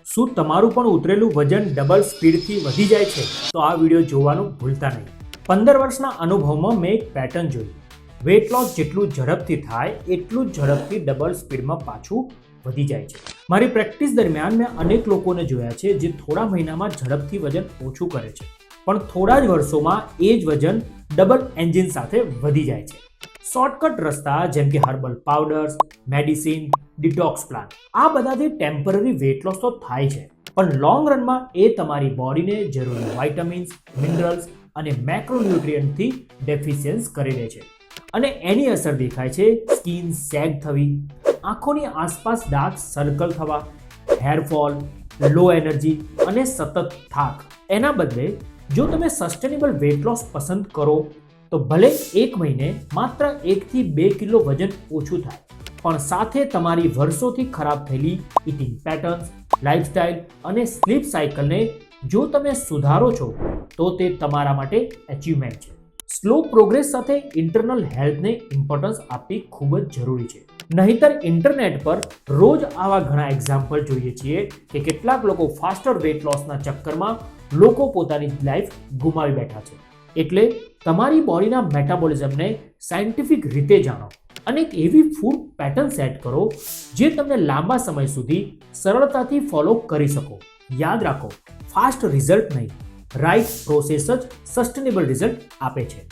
શું તમારું પણ ઉતરેલું વજન ડબલ સ્પીડથી વધી જાય છે? તો આ વિડીયો જોવાનું ભૂલતા નહીં. 15 વર્ષના અનુભવમાં મેં એક પેટર્ન જોઈ. વેટ લોસ જેટલું ઝડપથી થાય એટલું જ ઝડપથી ડબલ સ્પીડમાં પાછું વધી જાય છે. મારી પ્રેક્ટિસ દરમિયાન મેં અનેક લોકોને જોયા છે જે થોડા મહિનામાં ઝડપથી વજન ઓછું કરે છે, પણ થોડા જ વર્ષોમાં એ જ વજન ડબલ એન્જિન સાથે વધી જાય છે. શોર્ટકટ રસ્તા જેમ કે herbal powders, medicine, detox plan, આ બધાથી ટેમ્પરરી વેટ લોસ તો થાય છે, પણ લોંગ રનમાં એ તમારી બોડીને જરૂરી વાઇટામિન્સ, મિનરલ્સ અને મેક્રોન્યુટ્રિયન્ટથી ડેફિશિયન્સ કરી દે છે અને એની અસર દેખાય છે સ્કિન સેગ થવી, આંખોની આસપાસ ડાર્ક સર્કલ થવા, હેરફોલ, લો એનર્જી અને સતત થાક. એના બદલે જો તમે સસ્ટેનેબલ વેટ લોસ પસંદ કરો તો ભલે એક મહિને માત્ર 1 થી 2 કિલો વજન ઓછું થાય, પણ સાથે તમારી વર્ષોથી ખરાબ થયેલી ઇટિંગ પેટર્ન્સ, લાઇફસ્ટાઇલ અને સ્લીપ સાયકલને જો તમે સુધારો છો તો તે તમારા માટે અચીવમેન્ટ છે. સ્લો પ્રોગ્રેસ સાથે ઇન્ટરનલ હેલ્થને ઇમ્પોર્ટન્સ આપવી ખૂબ જ જરૂરી છે. નહીંતર ઇન્ટરનેટ પર રોજ આવા ઘણા એક્ઝામ્પલ જોઈએ છીએ કે કેટલાક લોકો ફાસ્ટર વેટ લોસના ચક્કરમાં લોકો પોતાની લાઈફ ગુમાવી બેઠા છે. એટલે તમારી બોડીના મેટાબોલિઝમને સાયન્ટિફિક રીતે જાણો અને એક એવી ફૂડ પેટર્ન સેટ કરો જે તમને લાંબા સમય સુધી સરળતાથી ફોલો કરી શકો. યાદ રાખો, ફાસ્ટ રિઝલ્ટ નહીં, રાઇટ પ્રોસેસ જ સસ્ટેનેબલ રિઝલ્ટ આપે છે.